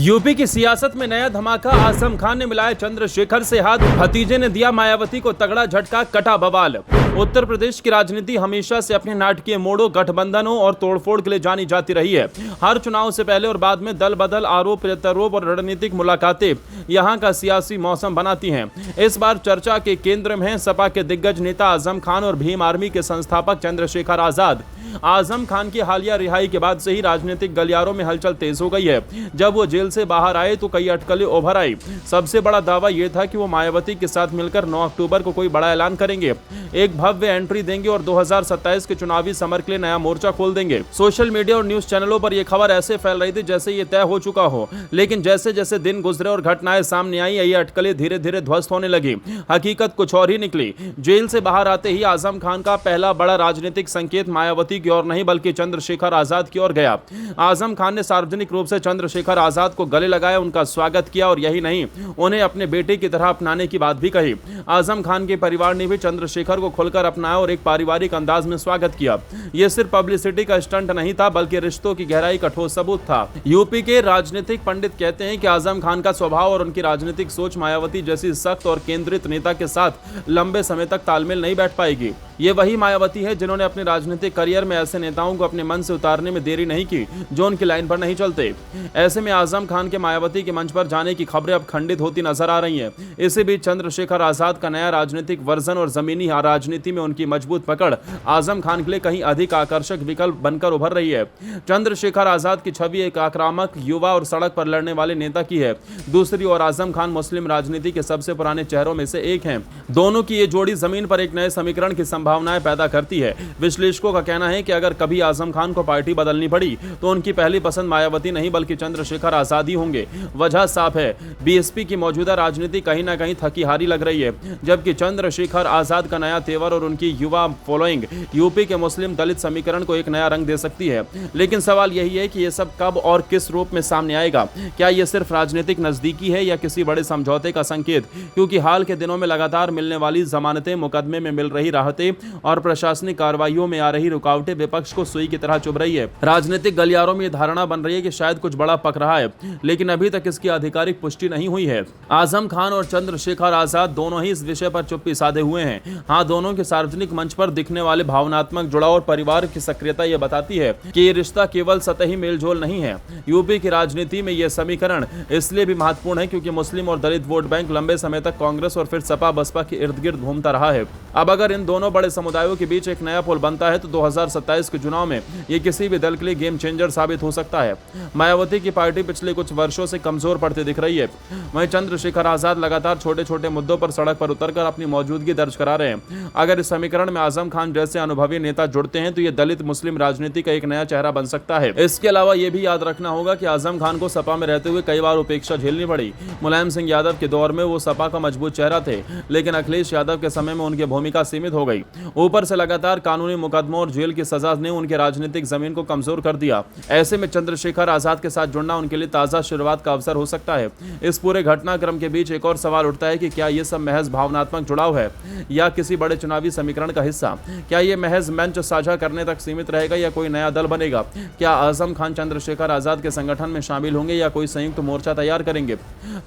UP की सियासत में नया धमाका, आजम खान ने मिलाया चंद्रशेखर से हाथ, भतीजे ने दिया मायावती को तगड़ा झटका, कटा बवाल। उत्तर प्रदेश की राजनीति हमेशा से अपने नाटकीय मोड़ों, गठबंधनों और तोड़फोड़ के लिए जानी जाती रही है। हर चुनाव से पहले और बाद में दल बदल, आरोप प्रत्यारोप और रणनीतिक मुलाकातें यहां का सियासी मौसम बनाती हैं। इस बार चर्चा के केंद्र में हैं सपा के दिग्गज नेता आजम खान और भीम आर्मी के संस्थापक चंद्रशेखर आजाद। आजम खान की हालिया रिहाई के बाद से ही राजनीतिक गलियारों में हलचल तेज हो गई है। जब वो जेल से बाहर आए तो कई अटकलें उभर आई। सबसे बड़ा दावा यह था कि वो मायावती के साथ मिलकर 9 अक्टूबर को कोई बड़ा ऐलान करेंगे, एक भव्य एंट्री देंगे और 2027 के चुनावी समर के लिए नया मोर्चा खोल देंगे। सोशल मीडिया और न्यूज चैनलों पर यह खबर ऐसे फैल रही थी जैसे ये तय हो चुका हो, लेकिन जैसे जैसे दिन गुजरे और घटनाएं सामने आई, ये अटकलें धीरे धीरे ध्वस्त होने लगी। हकीकत कुछ और ही निकली। जेल से बाहर आते ही आजम खान का पहला बड़ा राजनीतिक संकेत मायावती की ओर नहीं बल्कि चंद्रशेखर आजाद की ओर गया। आजम खान ने सार्वजनिक रूप से चंद्रशेखर आजाद को गले लगाया, उनका स्वागत किया और यही नहीं, उन्हें अपने बेटे की तरह अपनाने की बात भी कही। आजम खान के परिवार ने भी चंद्रशेखर को खुलकर अपनाया और एक पारिवारिक अंदाज में स्वागत किया। यह सिर्फ पब्लिसिटी का स्टंट नहीं था बल्कि रिश्तों की गहराई का ठोस सबूत था। यूपी के राजनीतिक पंडित कहते हैं कि आजम खान का स्वभाव और उनकी राजनीतिक सोच मायावती जैसी सख्त और केंद्रित नेता के साथ लंबे समय तक तालमेल नहीं बैठ पाएगी। ये वही मायावती है जिन्होंने अपने राजनीतिक करियर में ऐसे नेताओं को अपने मन से उतारने में देरी नहीं की जो उनकी लाइन पर नहीं चलते। ऐसे में आजम खान के मायावती के मंच पर जाने की खबरें अब खंडित होती नजर आ रही हैं। इसी बीच चंद्रशेखर आजाद का नया राजनीतिक वर्जन और जमीनी राजनीति में उनकी मजबूत पकड़ आजम खान के लिए कहीं अधिक आकर्षक विकल्प बनकर उभर रही है। चंद्रशेखर आजाद की छवि एक आक्रामक, युवा और सड़क पर लड़ने वाले नेता की है। दूसरी ओर आजम खान मुस्लिम राजनीति के सबसे पुराने चेहरों में से एक हैं। दोनों की ये जोड़ी जमीन पर एक नए समीकरण की संभावनाएं पैदा करती है। विश्लेषकों का कहना है कि अगर कभी आजम खान को पार्टी बदलनी पड़ी तो उनकी पहली पसंद मायावती नहीं बल्कि चंद्रशेखर आजाद ही होंगे। वजह साफ है, बीएसपी की मौजूदा राजनीति कहीं ना कहीं थकी हारी लग रही है, जबकि चंद्रशेखर आजाद का नया तेवर और उनकी युवा फॉलोइंग यूपी के मुस्लिम दलित समीकरण को एक नया रंग दे सकती है। लेकिन सवाल यही है कि यह सब कब और किस रूप में सामने आएगा। क्या यह सिर्फ राजनीतिक नजदीकी है या किसी बड़े समझौते का संकेत? क्योंकि हाल के दिनों में लगातार मिलने वाली जमानतें, मुकदमे में मिल रही राहतें और प्रशासनिक कार्रवाइयों में आ रही रुकावटें विपक्ष को सुई की तरह चुभ रही है। राजनीतिक गलियारों में यह धारणा बन रही है कि शायद कुछ बड़ा पक रहा है, लेकिन अभी तक इसकी आधिकारिक पुष्टि नहीं हुई है। आजम खान और चंद्रशेखर आजाद दोनों ही इस विषय पर चुप्पी साधे हुए हैं। हाँ, दोनों के सार्वजनिक मंच पर दिखने वाले भावनात्मक जुड़ाव और परिवार की सक्रियता यह बताती है कि ये रिश्ता केवल सतही मेलजोल नहीं है। यूपी की राजनीति में यह समीकरण इसलिए भी महत्वपूर्ण है क्योंकि मुस्लिम और दलित वोट बैंक लंबे समय तक कांग्रेस और फिर सपा बसपा के इर्द गिर्द घूमता रहा है। अब अगर इन दोनों बड़े समुदायों के बीच एक नया पुल बनता है तो 2027 के चुनाव में ये किसी भी दल के लिए गेम चेंजर साबित हो सकता है। मायावती की पार्टी पिछले कुछ वर्षों से कमजोर पड़ती दिख रही है। वहीं चंद्रशेखर आजाद लगातार छोटे छोटे मुद्दों पर सड़क पर उतरकर अपनी मौजूदगी दर्ज करा रहे हैं। अगर इस समीकरण में आजम खान जैसे अनुभवी नेता जुड़ते हैं तो ये दलित मुस्लिम राजनीति का एक नया चेहरा बन सकता है। इसके अलावा यह भी याद रखना होगा कि आजम खान को सपा में रहते हुए कई बार उपेक्षा झेलनी पड़ी। मुलायम सिंह यादव के दौर में वो सपा का मजबूत चेहरा थे, लेकिन अखिलेश यादव के समय में उनकी भूमिका सीमित हो गई। ऊपर से लगातार कानूनी मुकदमों और जेल की सजा ने उनके राजनीतिक जमीन को कमजोर कर दिया। ऐसे में चंद्रशेखर आजाद के साथ जुड़ना उनके लिए ताजा शुरुआत का अवसर हो सकता है। इस पूरे घटनाक्रम के बीच एक और सवाल उठता है कि क्या यह सब महज भावनात्मक जुड़ाव है या किसी बड़े चुनावी समीकरण का हिस्सा? क्या यह महज मंच साझा करने तक सीमित रहेगा या कोई नया दल बनेगा? क्या आजम खान चंद्रशेखर आजाद के संगठन में शामिल होंगे या कोई संयुक्त मोर्चा तैयार करेंगे?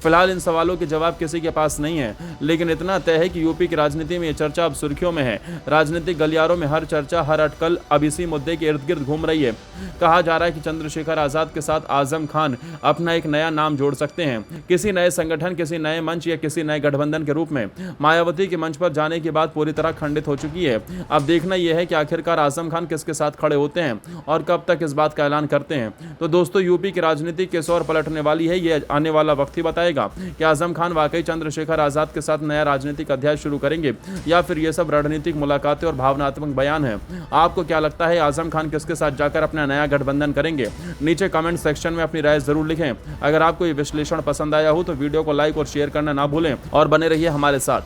फिलहाल इन सवालों के जवाब किसी के पास नहीं है, लेकिन इतना तय है कि यूपी की राजनीति में यह चर्चा अब सुर्खियों में है। राजनीतिक गलियारों में हर चर्चा, हर अटकल अब इसी मुद्दे के इर्द गिर्द घूम रही है। कहा जा रहा है कि चंद्रशेखर आजाद के साथ आजम खान अपना एक नया नाम जोड़ सकते हैं, किसी नए संगठन, किसी नए मंच या किसी नए गठबंधन के रूप में। मायावती के मंच पर जाने की बात पूरी तरह खंडित हो चुकी है। अब देखना यह है कि आखिरकार आजम खान किसके साथ खड़े होते हैं और कब तक इस बात का ऐलान करते हैं। तो दोस्तों, यूपी की राजनीति किस ओर पलटने वाली है, यह आने वाला वक्त ही बताएगा कि आजम खान वाकई चंद्रशेखर आजाद के साथ नया राजनीतिक अध्याय शुरू करेंगे या फिर यह सब रणनीतिक मुलाकातें और भावनात्मक बयान है। आपको क्या लगता है, आजम खान किसके साथ जाकर अपना नया गठबंधन करेंगे? नीचे कमेंट सेक्शन में अपनी राय जरूर लिखें। अगर आपको ये विश्लेषण पसंद आया हो तो वीडियो को लाइक और शेयर करना ना भूलें और बने रहिए हमारे साथ।